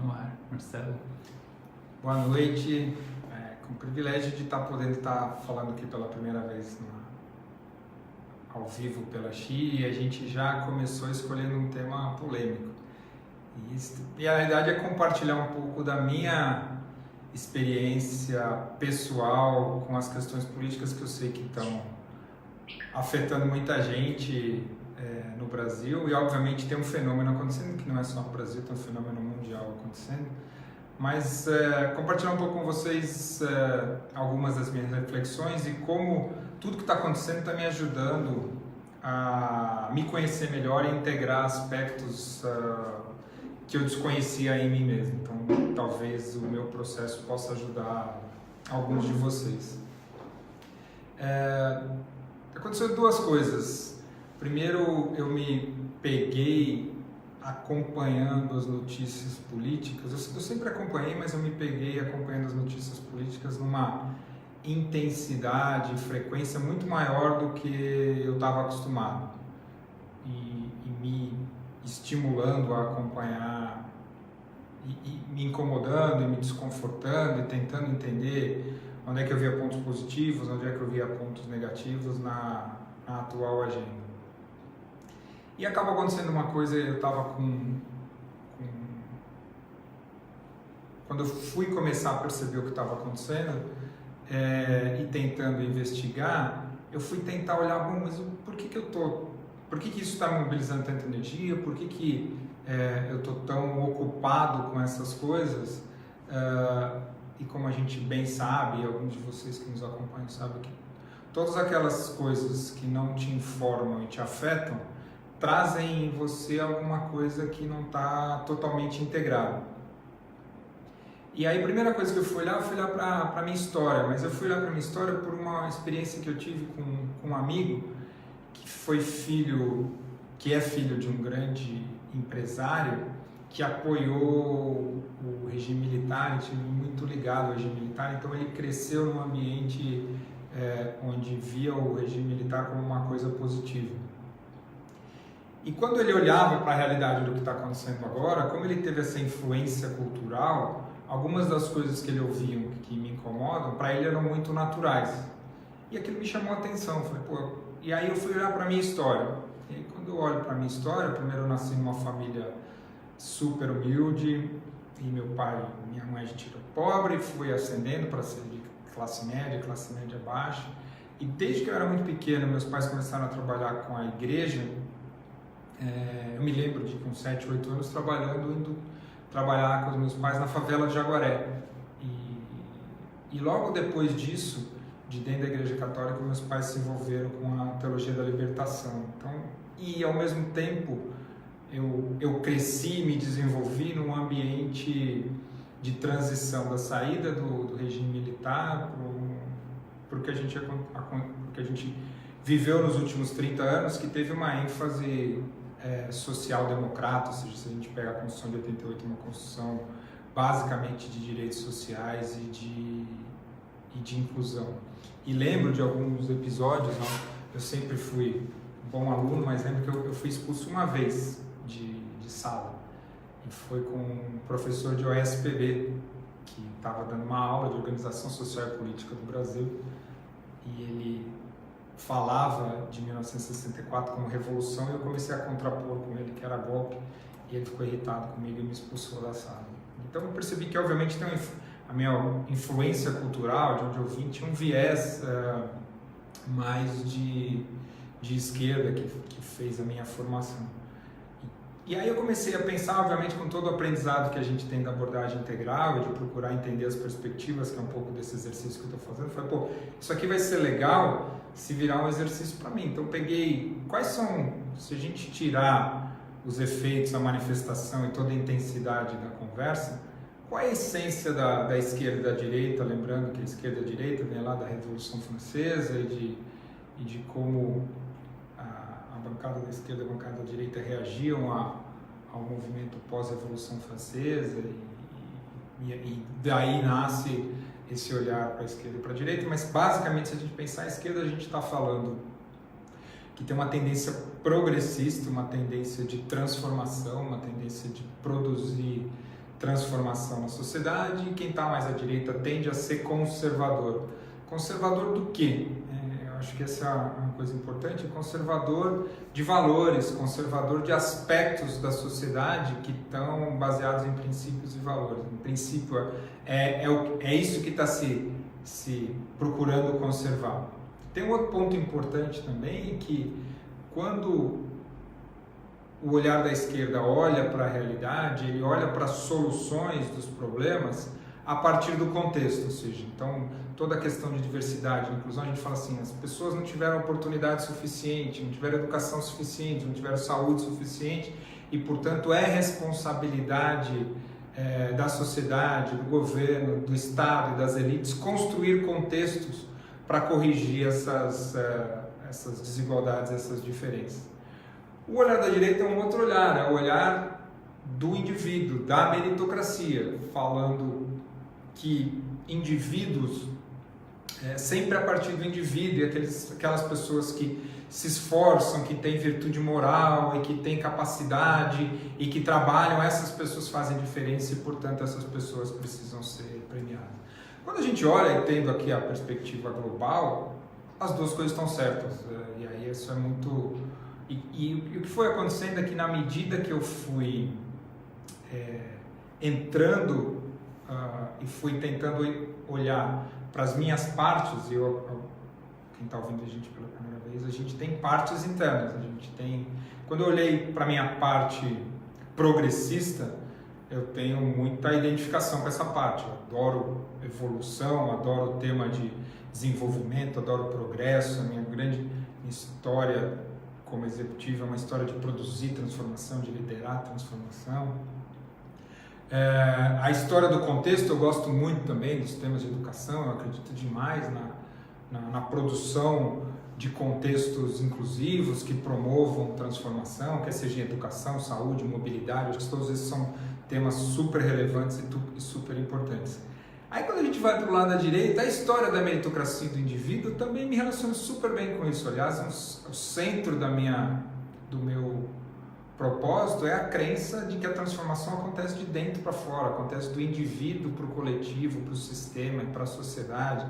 no ar, Marcelo. Boa noite, com o privilégio de podendo estar falando aqui pela primeira vez ao vivo pela XI, e a gente já começou escolhendo um tema polêmico. E a realidade é compartilhar um pouco da minha experiência pessoal com as questões políticas que eu sei que estão afetando muita gente no Brasil, e obviamente tem um fenômeno acontecendo que não é só no Brasil, tem um fenômeno mundial acontecendo, mas compartilhar um pouco com vocês algumas das minhas reflexões e como tudo que está acontecendo está me ajudando a me conhecer melhor e integrar aspectos que eu desconhecia em mim mesmo. Então talvez o meu processo possa ajudar alguns de vocês. Aconteceu duas coisas. Primeiro, eu me peguei acompanhando as notícias políticas. Eu sempre acompanhei, mas eu me peguei acompanhando as notícias políticas numa intensidade e frequência muito maior do que eu estava acostumado. E me estimulando a acompanhar, e me incomodando, e me desconfortando, e tentando entender onde é que eu via pontos positivos, onde é que eu via pontos negativos na atual agenda. E acaba acontecendo uma coisa, eu estava quando eu fui começar a perceber o que estava acontecendo e tentando investigar, eu fui tentar olhar, bom, mas por que isso está mobilizando tanta energia, por que eu estou tão ocupado com essas coisas, e como a gente bem sabe, e alguns de vocês que nos acompanham sabem que todas aquelas coisas que não te informam e te afetam, trazem em você alguma coisa que não está totalmente integrada. E aí a primeira coisa que eu fui olhar para a minha história, mas eu fui olhar para a minha história por uma experiência que eu tive com um amigo que é filho de um grande empresário que apoiou o regime militar, e tive muito ligado ao regime militar, então ele cresceu num ambiente onde via o regime militar como uma coisa positiva. E quando ele olhava para a realidade do que está acontecendo agora, como ele teve essa influência cultural, algumas das coisas que ele ouvia que me incomodam, para ele eram muito naturais. E aquilo me chamou a atenção. E aí eu fui olhar para a minha história. E aí, quando eu olho para a minha história, primeiro eu nasci numa família super humilde, e meu pai e minha mãe, a gente era pobre, fui ascendendo para ser de classe média baixa. E desde que eu era muito pequeno, meus pais começaram a trabalhar com a igreja. Eu me lembro de com 7, 8 anos indo trabalhar com os meus pais na favela de Jaguaré. E logo depois disso, de dentro da igreja católica, meus pais se envolveram com a teologia da libertação. Então, e ao mesmo tempo, eu cresci e me desenvolvi num ambiente de transição da saída do regime militar porque a gente viveu nos últimos 30 anos, que teve uma ênfase social-democrata, ou seja, se a gente pega a Constituição de 88, uma Constituição basicamente de direitos sociais e de inclusão. E lembro de alguns episódios, eu sempre fui bom aluno, mas lembro que eu fui expulso uma vez de sala, e foi com um professor de OSPB, que estava dando uma aula de Organização Social e Política do Brasil, e ele falava de 1964 como revolução, e eu comecei a contrapor com ele que era golpe, e ele ficou irritado comigo e me expulsou da sala. Então eu percebi que obviamente a minha influência cultural, de onde eu vim, tinha um viés mais de esquerda que fez a minha formação. E aí eu comecei a pensar, obviamente, com todo o aprendizado que a gente tem da abordagem integral e de procurar entender as perspectivas, que é um pouco desse exercício que eu estou fazendo. Falei, isso aqui vai ser legal se virar um exercício para mim. Então peguei, se a gente tirar os efeitos, a manifestação e toda a intensidade da conversa, qual é a essência da esquerda e da direita? Lembrando que a esquerda e a direita vem lá da Revolução Francesa e de como a bancada da esquerda e a bancada da direita reagiam ao movimento pós-Revolução Francesa, e daí nasce esse olhar para a esquerda e para a direita. Mas basicamente, se a gente pensar a esquerda, a gente está falando que tem uma tendência progressista, uma tendência de transformação, uma tendência de produzir transformação na sociedade, e quem está mais à direita tende a ser conservador. Conservador do quê? Eu acho que essa é uma coisa importante, conservador de valores, conservador de aspectos da sociedade que estão baseados em princípios e valores. Em princípio, é isso que está se procurando conservar. Tem um outro ponto importante também, que quando o olhar da esquerda olha para a realidade, ele olha para as soluções dos problemas a partir do contexto, ou seja, então toda a questão de diversidade, de inclusão, a gente fala assim, as pessoas não tiveram oportunidade suficiente, não tiveram educação suficiente, não tiveram saúde suficiente e, portanto, é responsabilidade da sociedade, do governo, do Estado e das elites construir contextos para corrigir essas desigualdades, essas diferenças. O olhar da direita é um outro olhar, é o olhar do indivíduo, da meritocracia, falando que indivíduos, sempre a partir do indivíduo, e aquelas pessoas que se esforçam, que têm virtude moral e que têm capacidade e que trabalham, essas pessoas fazem diferença e, portanto, essas pessoas precisam ser premiadas. Quando a gente olha, e tendo aqui a perspectiva global, as duas coisas estão certas, e aí isso é muito... E o que foi acontecendo é que, na medida que eu fui entrando e fui tentando olhar para as minhas partes, quem está ouvindo a gente pela primeira vez, a gente tem partes internas, a gente tem... Quando eu olhei para a minha parte progressista, eu tenho muita identificação com essa parte, eu adoro evolução, adoro o tema de desenvolvimento, adoro progresso, a minha grande história como executivo é uma história de produzir transformação, de liderar transformação. A história do contexto eu gosto muito também, dos temas de educação, eu acredito demais na produção de contextos inclusivos que promovam transformação, quer seja em educação, saúde, mobilidade, acho que todos esses são temas super relevantes e super importantes. Aí quando a gente vai para o lado da direita, a história da meritocracia do indivíduo também me relaciona super bem com isso. Aliás, o centro do meu propósito é a crença de que a transformação acontece de dentro para fora, acontece do indivíduo para o coletivo, para o sistema e para a sociedade.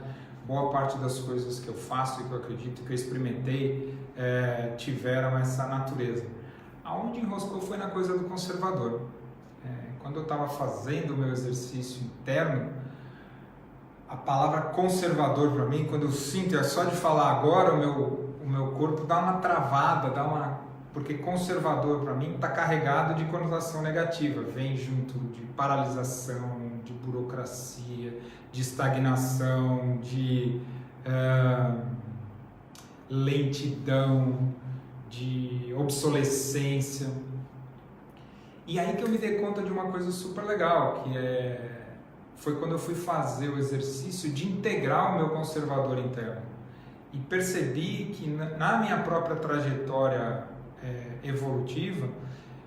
Boa parte das coisas que eu faço e que eu acredito que eu experimentei tiveram essa natureza. Aonde enroscou foi na coisa do conservador. Quando eu estava fazendo o meu exercício interno, a palavra conservador para mim, quando eu sinto, é só de falar agora, o meu corpo dá uma travada, porque conservador para mim está carregado de conotação negativa, vem junto de paralisação, de burocracia, de estagnação, de lentidão, de obsolescência. E aí que eu me dei conta de uma coisa super legal, que foi quando eu fui fazer o exercício de integrar o meu conservador interno. E percebi que na minha própria trajetória evolutiva,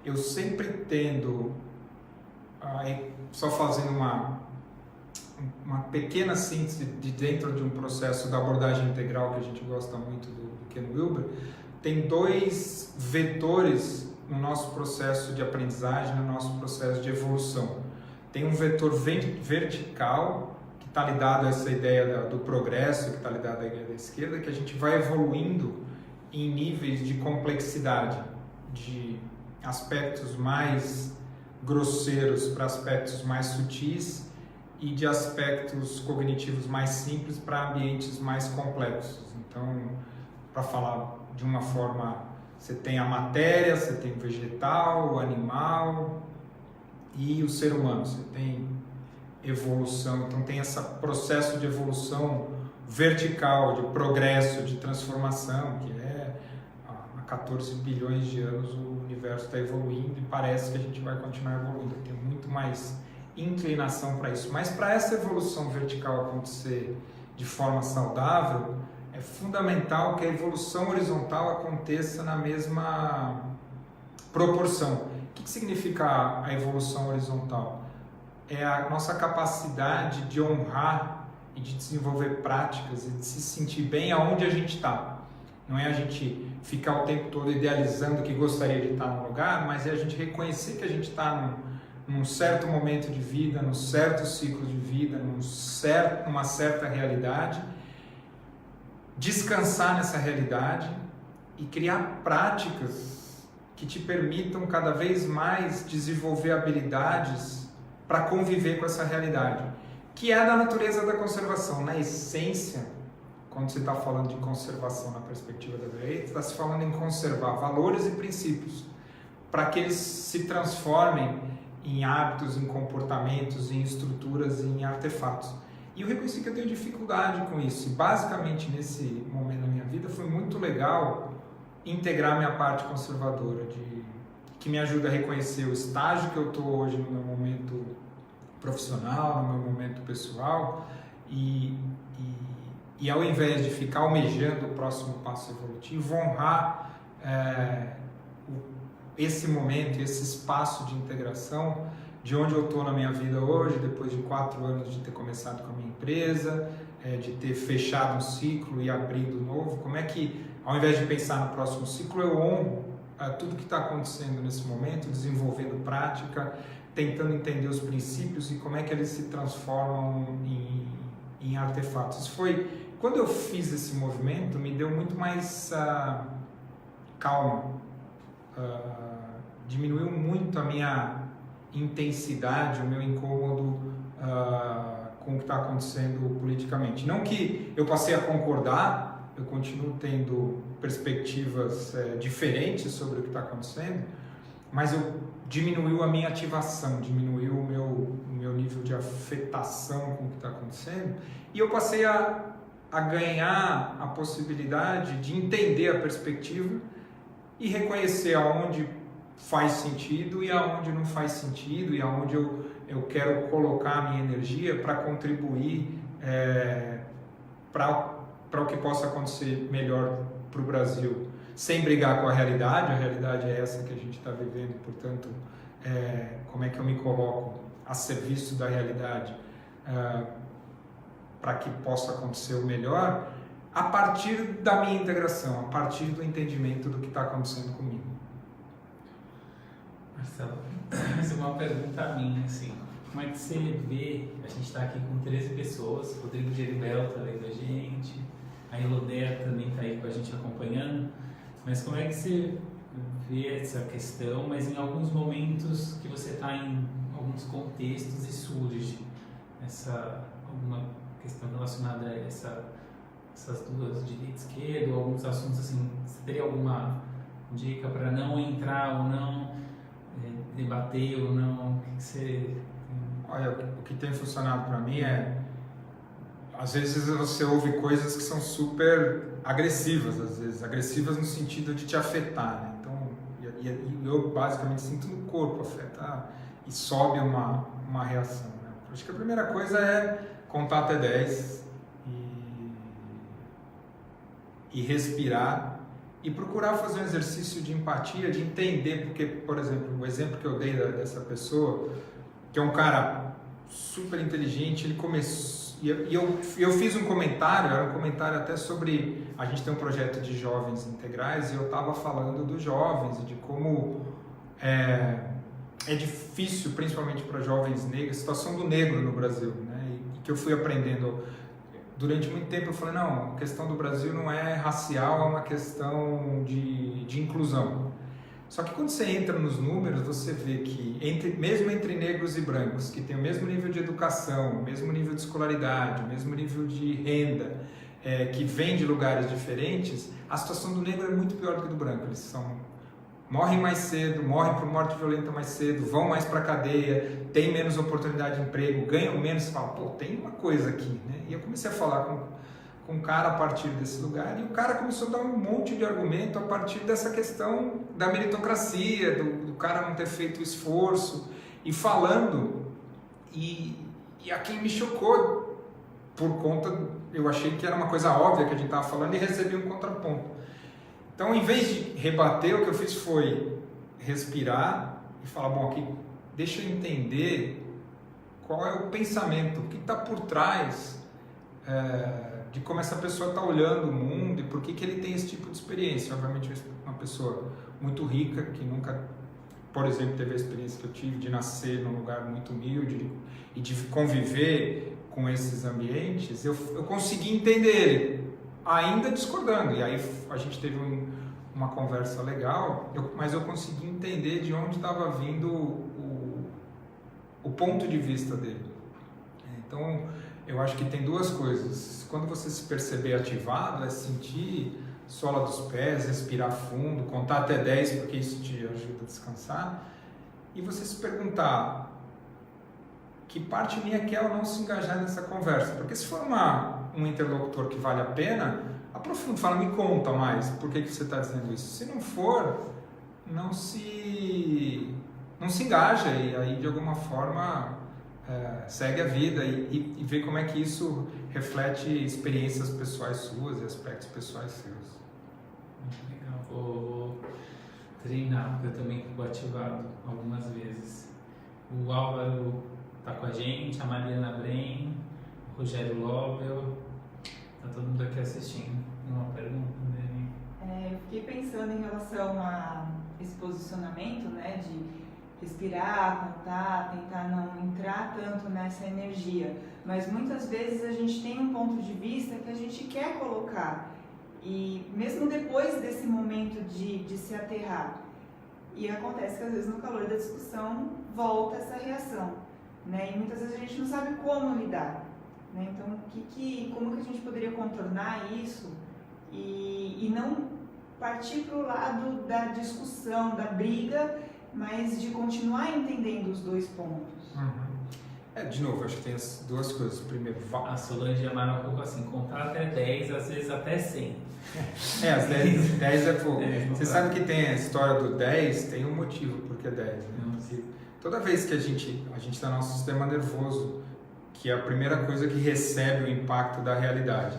eu sempre tendo, só fazendo uma pequena síntese de dentro de um processo da abordagem integral que a gente gosta muito do Ken Wilber, tem dois vetores no nosso processo de aprendizagem, no nosso processo de evolução. Tem um vetor vertical, que está ligado a essa ideia do progresso, que está ligado à ideia da esquerda, que a gente vai evoluindo em níveis de complexidade, de aspectos mais grosseiros para aspectos mais sutis e de aspectos cognitivos mais simples para ambientes mais complexos. Então, para falar de uma forma, você tem a matéria, você tem o vegetal, o animal e o ser humano, você tem evolução, então tem esse processo de evolução vertical, de progresso, de transformação, que há 14 bilhões de anos o universo está evoluindo e parece que a gente vai continuar evoluindo, tem muito mais inclinação para isso, mas para essa evolução vertical acontecer de forma saudável, é fundamental que a evolução horizontal aconteça na mesma proporção. O que significa a evolução horizontal? É a nossa capacidade de honrar e de desenvolver práticas e de se sentir bem aonde a gente está. Não é a gente ficar o tempo todo idealizando que gostaria de estar num lugar, mas é a gente reconhecer que a gente está num certo momento de vida, num certo ciclo de vida, numa certa realidade, descansar nessa realidade e criar práticas que te permitam cada vez mais desenvolver habilidades para conviver com essa realidade, que é da natureza da conservação. Na essência, quando você está falando de conservação na perspectiva da Breita, está se falando em conservar valores e princípios para que eles se transformem em hábitos, em comportamentos, em estruturas, em artefatos. E eu reconheci que eu tenho dificuldade com isso. E basicamente, nesse momento da minha vida, foi muito legal integrar minha parte conservadora, que me ajuda a reconhecer o estágio que eu estou hoje no meu momento profissional, no meu momento pessoal, e ao invés de ficar almejando o próximo passo evolutivo, honrar esse momento, esse espaço de integração de onde eu estou na minha vida hoje, depois de 4 anos de ter começado com a minha empresa, de ter fechado um ciclo e abrido novo. Como é que, ao invés de pensar no próximo ciclo, eu honro tudo que está acontecendo nesse momento, desenvolvendo prática, tentando entender os princípios e como é que eles se transformam em artefatos. Isso foi, quando eu fiz esse movimento, me deu muito mais calma, diminuiu muito a minha intensidade, o meu incômodo com o que está acontecendo politicamente. Não que eu passei a concordar, eu continuo tendo perspectivas diferentes sobre o que está acontecendo, mas diminuiu a minha ativação, diminuiu o meu nível de afetação com o que está acontecendo, e eu passei a ganhar a possibilidade de entender a perspectiva e reconhecer aonde faz sentido e aonde não faz sentido, e aonde eu quero colocar a minha energia para contribuir para o que possa acontecer melhor para o Brasil, sem brigar com a realidade é essa que a gente está vivendo, portanto, como é que eu me coloco a serviço da realidade para que possa acontecer o melhor, a partir da minha integração, a partir do entendimento do que está acontecendo comigo. Marcelo, essa é uma pergunta a mim, assim, como é que você vê, a gente está aqui com 13 pessoas, o Rodrigo Geribel está vendo a gente, a Elodea também está aí com a gente acompanhando, mas como é que você vê essa questão, mas em alguns momentos que você está em alguns contextos e surge alguma questão relacionada a essas duas, direita e esquerda, ou alguns assuntos assim, você teria alguma dica para não entrar ou não, debater ou não? O que você... Olha, o que tem funcionado para mim às vezes você ouve coisas que são super agressivas, às vezes, agressivas no sentido de te afetar, né? Então, eu basicamente sinto no corpo afetar e sobe uma reação, né? Acho que a primeira coisa é contar até 10 e respirar e procurar fazer um exercício de empatia, de entender, porque, por exemplo, o exemplo que eu dei dessa pessoa, que é um cara super inteligente, ele começou, e eu fiz um comentário, era um comentário até sobre, a gente tem um projeto de jovens integrais, e eu estava falando dos jovens e de como é difícil, principalmente para jovens negros, a situação do negro no Brasil, né? E que eu fui aprendendo durante muito tempo. Eu falei, não, a questão do Brasil não é racial, é uma questão de inclusão. Só que quando você entra nos números, você vê que mesmo entre negros e brancos, que tem o mesmo nível de educação, o mesmo nível de escolaridade, o mesmo nível de renda, que vem de lugares diferentes, a situação do negro é muito pior do que do branco. Eles morrem mais cedo, morrem por morte violenta mais cedo, vão mais para a cadeia, têm menos oportunidade de emprego, ganham menos. Você fala, pô, tem uma coisa aqui, né? E eu comecei a falar com um cara a partir desse lugar, e o cara começou a dar um monte de argumento a partir dessa questão da meritocracia, do cara não ter feito o esforço, e falando, e aquilo me chocou, por conta, eu achei que era uma coisa óbvia que a gente estava falando, e recebi um contraponto. Então, em vez de rebater, o que eu fiz foi respirar e falar, bom, aqui, deixa eu entender qual é o pensamento, o que está por trás de como essa pessoa está olhando o mundo e por que ele tem esse tipo de experiência. Obviamente, uma pessoa muito rica, que nunca por exemplo, teve a experiência que eu tive de nascer num lugar muito humilde e de conviver com esses ambientes, eu consegui entender ele, ainda discordando. E aí a gente teve uma conversa legal, mas eu consegui entender de onde estava vindo o ponto de vista dele. Então, eu acho que tem duas coisas. Quando você se perceber ativado, é sentir sola dos pés, respirar fundo, contar até 10, porque isso te ajuda a descansar. E você se perguntar, que parte minha quer ou não se engajar nessa conversa? Porque se for um interlocutor que vale a pena, aprofunda, fala, me conta mais, por que você está dizendo isso? Se não for, não se engaja e aí de alguma forma segue a vida e vê como é que isso reflete experiências pessoais suas e aspectos pessoais seus. Muito legal. Vou treinar, porque eu também fico ativado algumas vezes. O Álvaro está com a gente, a Mariana Bren, o Rogério Lobel, está todo mundo aqui assistindo. Uma pergunta dele. Eu fiquei pensando em relação a esse posicionamento, né, de respirar, contar, tentar não entrar tanto nessa energia, mas muitas vezes a gente tem um ponto de vista que a gente quer colocar e mesmo depois desse momento de se aterrar, e acontece que às vezes no calor da discussão volta essa reação, né, e muitas vezes a gente não sabe como lidar, né, então como que a gente poderia contornar isso e não partir para o lado da discussão, da briga, mas de continuar entendendo os dois pontos. De novo, acho que tem as duas coisas. Primeiro, a Solange Amaro colocou assim, contar até 10, às vezes até 100. As 10 é pouco. Você sabe que tem a história do 10, tem um motivo porque é 10. Né? Porque toda vez que a gente está no nosso sistema nervoso, que é a primeira coisa que recebe o impacto da realidade.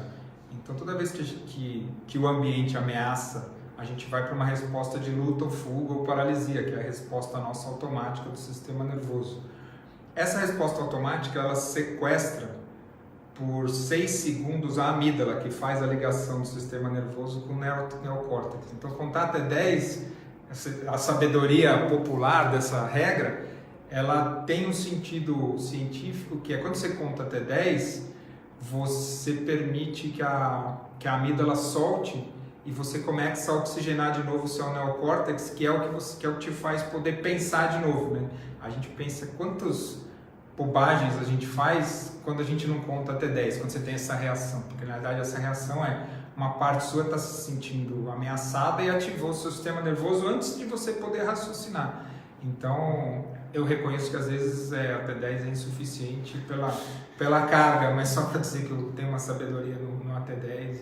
Então, toda vez que o ambiente ameaça, a gente vai para uma resposta de luta ou fuga ou paralisia, que é a resposta nossa automática do sistema nervoso. Essa resposta automática, ela sequestra por 6 segundos a amígdala, que faz a ligação do sistema nervoso com o neocórtex. Então, contar até 10, a sabedoria popular dessa regra, ela tem um sentido científico, que é quando você conta até 10, você permite que a amígdala solte e você começa a oxigenar de novo o seu neocórtex, que é o que te faz poder pensar de novo, né? A gente pensa quantas bobagens a gente faz quando a gente não conta até 10, quando você tem essa reação, porque na verdade essa reação é uma parte sua está se sentindo ameaçada e ativou o seu sistema nervoso antes de você poder raciocinar. Então, eu reconheço que às vezes até 10 é insuficiente pela carga, mas só para dizer que eu tenho uma sabedoria no até 10.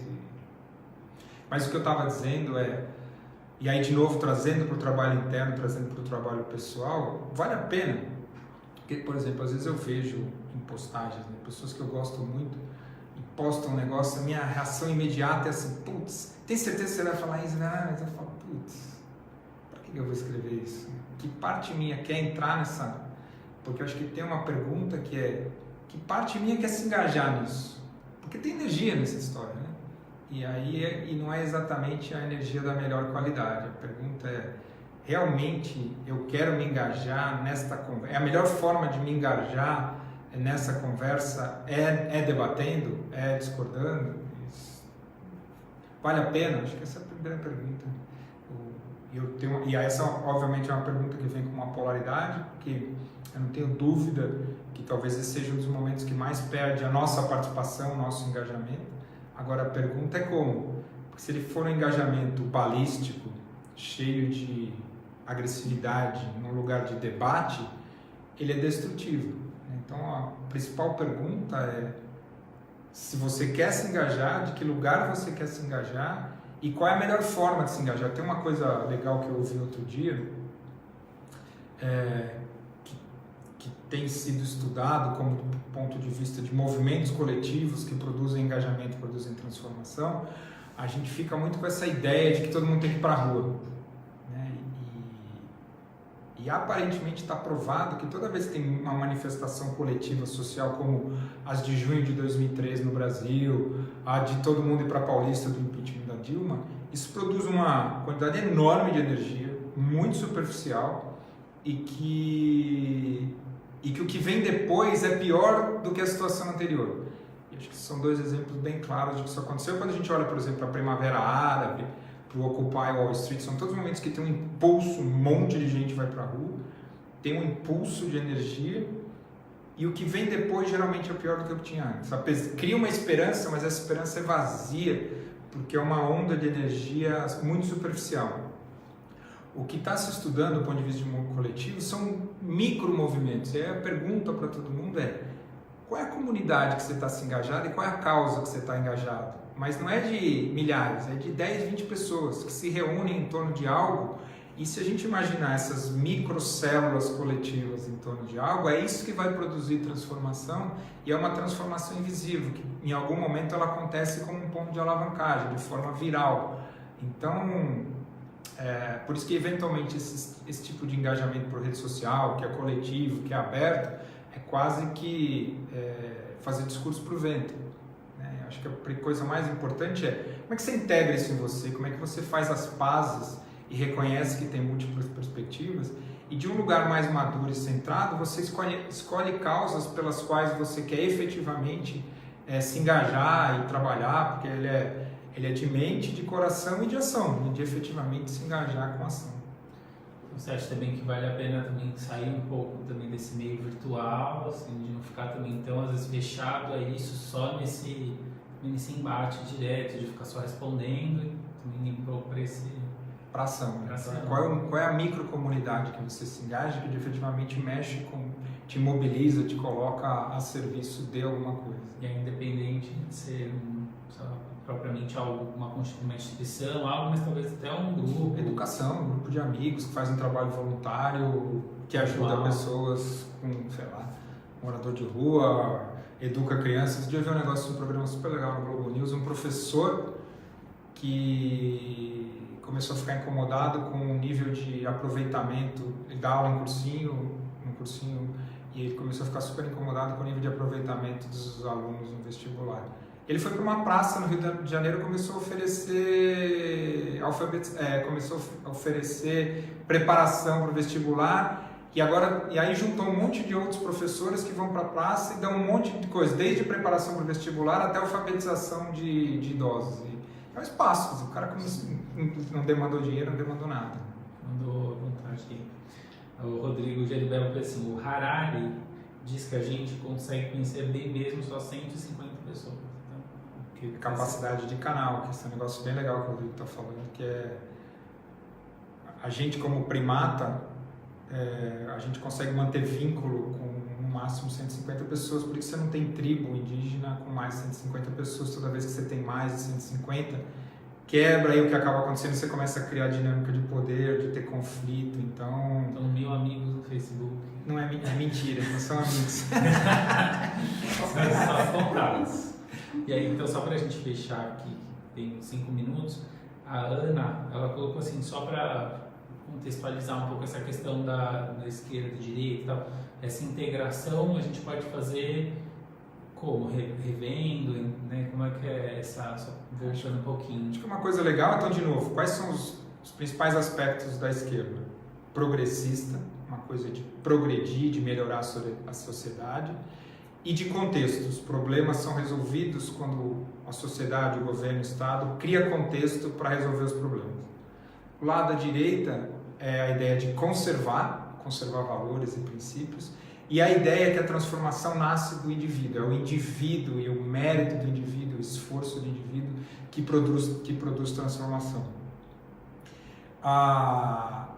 Mas o que eu estava dizendo e aí de novo trazendo para o trabalho interno, trazendo para o trabalho pessoal, vale a pena. Porque, por exemplo, às vezes eu vejo em postagens, né, pessoas que eu gosto muito e postam um negócio, a minha reação imediata é assim, putz, tem certeza que você vai falar isso? Não, mas eu falo, putz, para que eu vou escrever isso? Que parte minha quer entrar nessa... Porque eu acho que tem uma pergunta que é, que parte minha quer se engajar nisso? Porque tem energia nessa história, né? E não é exatamente a energia da melhor qualidade. A pergunta é, realmente eu quero me engajar nesta conversa? É a melhor forma de me engajar nessa conversa é debatendo? É discordando? Vale a pena? Acho que essa é a primeira pergunta. E essa, obviamente, é uma pergunta que vem com uma polaridade, porque eu não tenho dúvida que talvez esse seja um dos momentos que mais perde a nossa participação, o nosso engajamento. Agora, a pergunta é como? Porque se ele for um engajamento balístico, cheio de agressividade, num lugar de debate, ele é destrutivo. Então, a principal pergunta é se você quer se engajar, de que lugar você quer se engajar e qual é a melhor forma de se engajar. Tem uma coisa legal que eu ouvi outro dia, que tem sido estudado como do ponto de vista de movimentos coletivos que produzem engajamento, produzem transformação. A gente fica muito com essa ideia de que todo mundo tem que ir para a rua, né? E aparentemente está provado que toda vez que tem uma manifestação coletiva social como as de junho de 2003 no Brasil, a de todo mundo ir para a Paulista do impeachment da Dilma, isso produz uma quantidade enorme de energia, muito superficial, e que o que vem depois é pior do que a situação anterior. E acho que são dois exemplos bem claros de que isso aconteceu. Quando a gente olha, por exemplo, para a Primavera Árabe, para o Occupy Wall Street, são todos momentos que tem um impulso, um monte de gente vai para a rua, tem um impulso de energia, e o que vem depois geralmente é pior do que o que tinha antes. Cria uma esperança, mas essa esperança é vazia, porque é uma onda de energia muito superficial. O que está se estudando do ponto de vista de mundo coletivo são micromovimentos. E aí a pergunta para todo mundo é: qual é a comunidade que você está se engajado e qual é a causa que você está engajado? Mas não é de milhares, é de 10, 20 pessoas que se reúnem em torno de algo. E se a gente imaginar essas microcélulas coletivas em torno de algo, é isso que vai produzir transformação, e é uma transformação invisível, que em algum momento ela acontece como um ponto de alavancagem, de forma viral. Então, por isso que eventualmente esse tipo de engajamento por rede social, que é coletivo, que é aberto, é quase que fazer discurso para o vento. Né? Acho que a coisa mais importante é como é que você integra isso em você, como é que você faz as pazes e reconhece que tem múltiplas perspectivas, e de um lugar mais maduro e centrado, você escolhe causas pelas quais você quer efetivamente se engajar e trabalhar, porque ele é de mente, de coração e de ação, e de efetivamente se engajar com ação. Você acha também que vale a pena também sair um pouco também desse meio virtual, assim, de não ficar também tão às vezes fechado a isso, só nesse embate direto, de ficar só respondendo, e também ir um pouco para esse... Para ação. Qual é a microcomunidade que você se engaja, que efetivamente mexe com, te mobiliza, te coloca a serviço de alguma coisa. E é independente de ser propriamente uma instituição, algo, mas talvez até um grupo. Educação, um grupo de amigos que faz um trabalho voluntário, que ajuda pessoas com, sei lá, morador de rua, educa crianças. Esse dia eu vi um negócio, um programa super legal no Globo News, um professor que começou a ficar incomodado com o nível de aproveitamento. Ele dá aula em cursinho, e ele começou a ficar super incomodado com o nível de aproveitamento dos alunos no vestibular. Ele foi para uma praça no Rio de Janeiro e começou a oferecer preparação para o vestibular, e aí juntou um monte de outros professores que vão para a praça e dão um monte de coisa, desde preparação para o vestibular até alfabetização de idosos. É um espaço, o cara não demandou dinheiro, não demandou nada. Mandou vontade aqui. O Rodrigo Geribello fez assim: o Harari diz que a gente consegue conhecer bem mesmo só 150 pessoas. Então, capacidade de canal, que esse é um negócio bem legal que o Rodrigo está falando, que é a gente como primata, a gente consegue manter vínculo com no máximo 150 pessoas, por isso você não tem tribo indígena com mais de 150 pessoas. Toda vez que você tem mais de 150, quebra aí o que acaba acontecendo, você começa a criar dinâmica de poder, de ter conflito. Então 1000 amigos no Facebook. Não é mentira, não são amigos. São contados. E aí, então, só para a gente fechar aqui, tem 5 minutos, a Ana, ela colocou assim, só para contextualizar um pouco essa questão da esquerda e direita e tal, essa integração a gente pode fazer como? Revendo, né? Como é que é essa... Só voltando um pouquinho. Acho que uma coisa legal, então, de novo, quais são os principais aspectos da esquerda? Progressista, uma coisa de progredir, de melhorar a sociedade, e de contexto. Os problemas são resolvidos quando a sociedade, o governo, o Estado cria contexto para resolver os problemas. O lado da direita é a ideia de conservar valores e princípios, e a ideia é que a transformação nasce do indivíduo, é o indivíduo e o mérito do indivíduo, o esforço do indivíduo que produz transformação.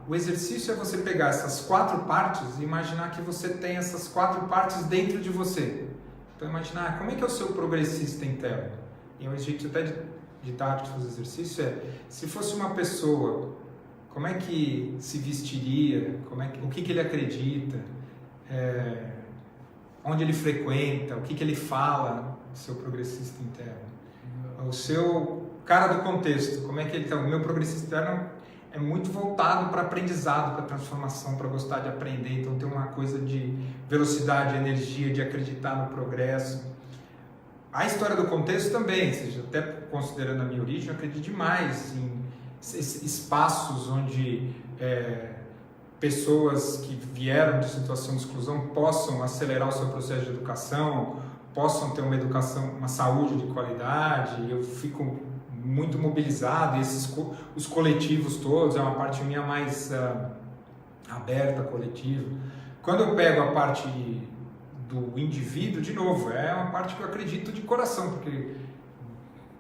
O exercício é você pegar essas 4 partes e imaginar que você tem essas 4 partes dentro de você. Então imaginar como é que é o seu progressista interno. E um jeito até didático de fazer exercício é, se fosse uma pessoa, como é que se vestiria, o que ele acredita, onde ele frequenta, o que ele fala, o seu progressista interno. O seu cara do contexto, como é que ele está? O meu progressista interno é muito voltado para aprendizado, para transformação, para gostar de aprender, então tem uma coisa de velocidade, energia, de acreditar no progresso. A história do contexto também, ou seja, até considerando a minha origem, eu acredito demais em espaços onde pessoas que vieram de situação de exclusão possam acelerar o seu processo de educação, possam ter uma educação, uma saúde de qualidade. Eu fico muito mobilizado, e os coletivos todos, é uma parte minha mais aberta, coletiva. Quando eu pego a parte do indivíduo, de novo, é uma parte que eu acredito de coração, porque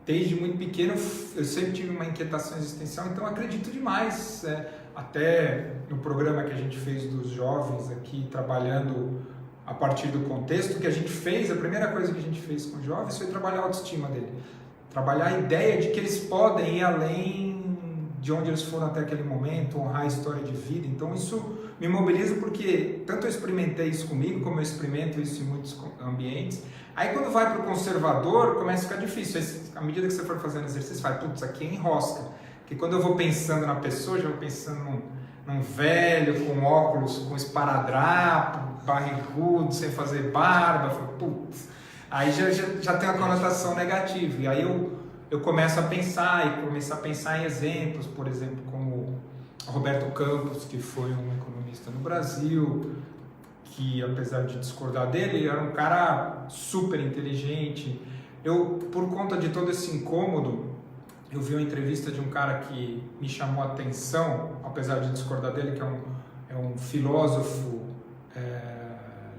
desde muito pequeno eu sempre tive uma inquietação existencial, então eu acredito demais. Até no programa que a gente fez dos jovens aqui, trabalhando a partir do contexto, que a gente fez, a primeira coisa que a gente fez com os jovens foi trabalhar a autoestima dele. Trabalhar a ideia de que eles podem ir além de onde eles foram até aquele momento, honrar a história de vida. Então isso me mobiliza, porque tanto eu experimentei isso comigo, como eu experimento isso em muitos ambientes. Aí quando vai para o conservador, começa a ficar difícil. À medida que você for fazendo exercício, vai, putz, aqui é enrosca. Porque quando eu vou pensando na pessoa, já vou pensando num velho com óculos, com esparadrapo, barrigudo, sem fazer barba, putz. Aí já tem uma conotação negativa. E aí eu começo a pensar, em exemplos, por exemplo, como Roberto Campos, que foi um economista no Brasil, que apesar de discordar dele, era um cara super inteligente. Por conta de todo esse incômodo, eu vi uma entrevista de um cara que me chamou a atenção, apesar de discordar dele, que é um filósofo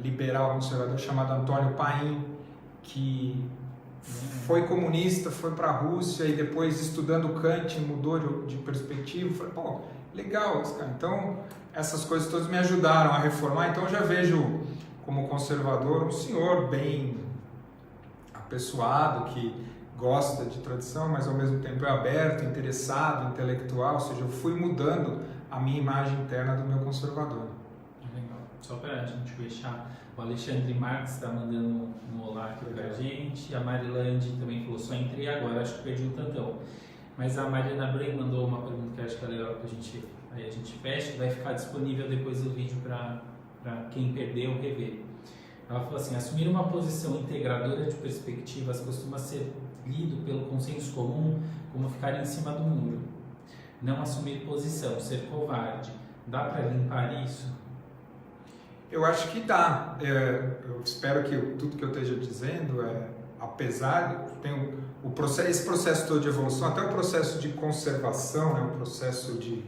liberal conservador chamado Antônio Paim, que foi comunista, foi para a Rússia e depois, estudando Kant, mudou de perspectiva. Falei, pô, legal esse cara. Então, essas coisas todas me ajudaram a reformar. Então, eu já vejo como conservador um senhor bem apessoado, que gosta de tradição, mas ao mesmo tempo é aberto, interessado, intelectual. Ou seja, eu fui mudando a minha imagem interna do meu conservador. Legal. Só para a gente fechar, o Alexandre Marques está mandando um olá aqui para a gente. A Marilande também falou, só entrei agora, acho que perdi um tantão. Mas a Mariana Bray mandou uma pergunta que eu acho que é legal para a gente fecha, que vai ficar disponível depois do vídeo para quem perdeu rever. Ela falou assim, assumir uma posição integradora de perspectivas costuma ser lido pelo consenso comum como ficar em cima do muro. Não assumir posição, ser covarde. Dá para limpar isso? Eu acho que dá. Eu espero que tudo que eu esteja dizendo, apesar de esse processo todo de evolução, até o processo de conservação, o processo de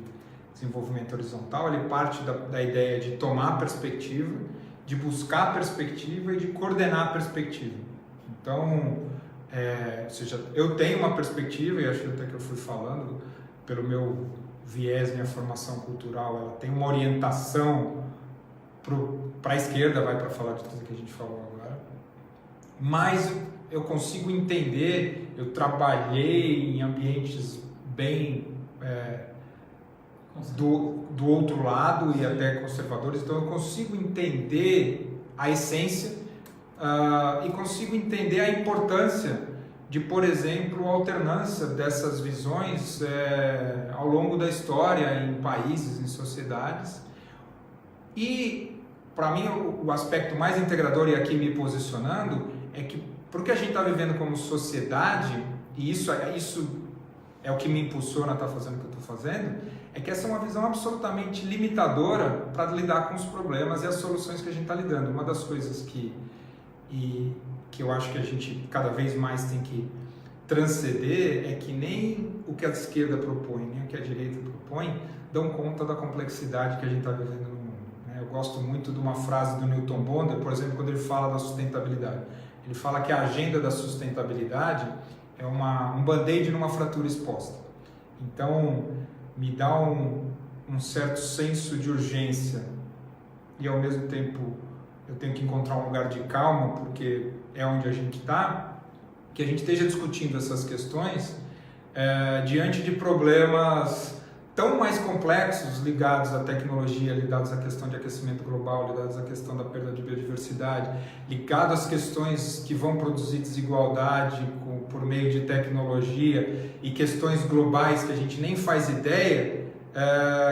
desenvolvimento horizontal, ele parte da ideia de tomar perspectiva, de buscar perspectiva e de coordenar a perspectiva. Então, ou seja, eu tenho uma perspectiva, e acho até que eu fui falando, pelo meu viés, minha formação cultural, ela tem uma orientação para a esquerda, vai para falar de tudo que a gente falou agora, mas eu consigo entender, eu trabalhei em ambientes bem do outro lado e até conservadores, então eu consigo entender a essência e consigo entender a importância de, por exemplo, a alternância dessas visões ao longo da história em países, em sociedades. E, para mim, o aspecto mais integrador, e aqui me posicionando, é que, porque a gente está vivendo como sociedade, e isso é o que me impulsiona a estar fazendo o que eu estou fazendo, é que essa é uma visão absolutamente limitadora para lidar com os problemas e as soluções que a gente está lidando. Uma das coisas que eu acho que a gente cada vez mais tem que transcender é que nem o que a esquerda propõe, nem o que a direita propõe, dão conta da complexidade que a gente está vivendo no mundo. Eu gosto muito de uma frase do Newton Bonder, por exemplo, quando ele fala da sustentabilidade. Ele fala que a agenda da sustentabilidade é um band-aid numa fratura exposta. Então, me dá um certo senso de urgência e, ao mesmo tempo, eu tenho que encontrar um lugar de calma, porque é onde a gente está, que a gente esteja discutindo essas questões diante de problemas tão mais complexos ligados à tecnologia, ligados à questão de aquecimento global, ligados à questão da perda de biodiversidade, ligados às questões que vão produzir desigualdade por meio de tecnologia e questões globais que a gente nem faz ideia,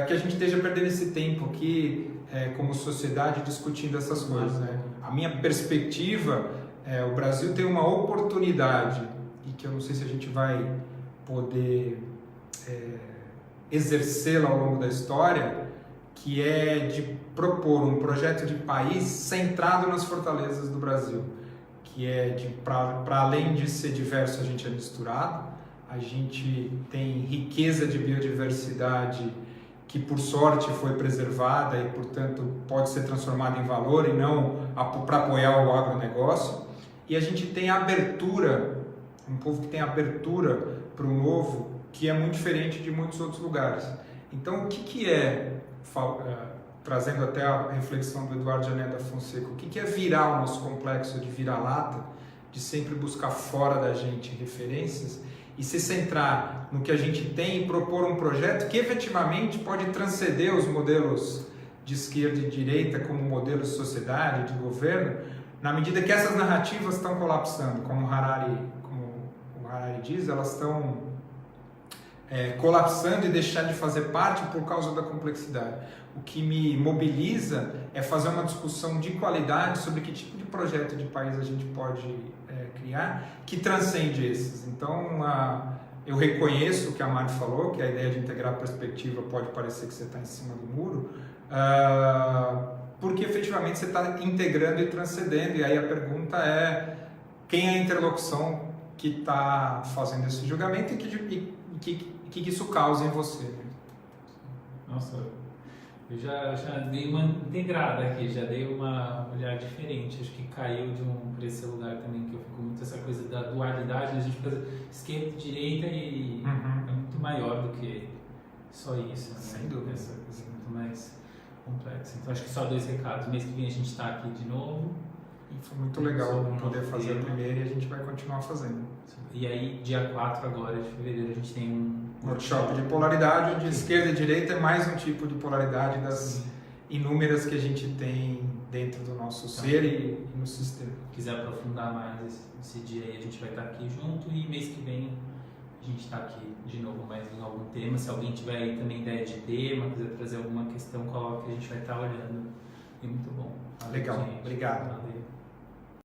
que a gente esteja perdendo esse tempo aqui como sociedade discutindo essas coisas. A minha perspectiva, o Brasil tem uma oportunidade, e que eu não sei se a gente vai poder exercê-la ao longo da história, que é de propor um projeto de país centrado nas fortalezas do Brasil, que é para além de ser diverso, a gente é misturado, a gente tem riqueza de biodiversidade que por sorte foi preservada e, portanto, pode ser transformada em valor e não para apoiar o agronegócio. E a gente tem abertura, um povo que tem abertura para o novo, que é muito diferente de muitos outros lugares. Então, o que é, trazendo até a reflexão do Eduardo Jané da Fonseca, o que é virar o nosso complexo de vira-lata, de sempre buscar fora da gente referências e se centrar no que a gente tem e propor um projeto que efetivamente pode transcender os modelos de esquerda e direita como modelos de sociedade, de governo, na medida que essas narrativas estão colapsando, como o Harari diz, elas estão colapsando e deixando de fazer parte por causa da complexidade. O que me mobiliza é fazer uma discussão de qualidade sobre que tipo de projeto de país a gente pode criar que transcende esses. Então, eu reconheço o que a Mari falou, que a ideia de integrar a perspectiva pode parecer que você está em cima do muro, porque efetivamente você está integrando e transcendendo, e aí a pergunta é quem é a interlocução que está fazendo esse julgamento e que isso causa em você. Nossa, eu já dei uma integrada aqui, já dei uma olhar diferente, acho que caiu para esse lugar também, que eu fico muito essa coisa da dualidade, a gente fazer esquerda e direita e é muito maior do que só isso, né? Sem dúvida. Essa coisa muito mais complexa. Então acho que só 2 recados, mês que vem a gente está aqui de novo. E foi muito legal poder fazer a primeira e a gente vai continuar fazendo. E aí, dia 4 agora de fevereiro, a gente tem um workshop de polaridade, onde esquerda e direita é mais um tipo de polaridade das inúmeras que a gente tem dentro do nosso ser e no sistema. Se quiser aprofundar mais esse dia aí, a gente vai estar aqui junto e mês que vem a gente está aqui de novo mais em algum tema. Se alguém tiver aí também ideia de tema, quiser trazer alguma questão, coloque, a gente vai estar olhando. E muito bom. Legal, gente. obrigado. Valeu.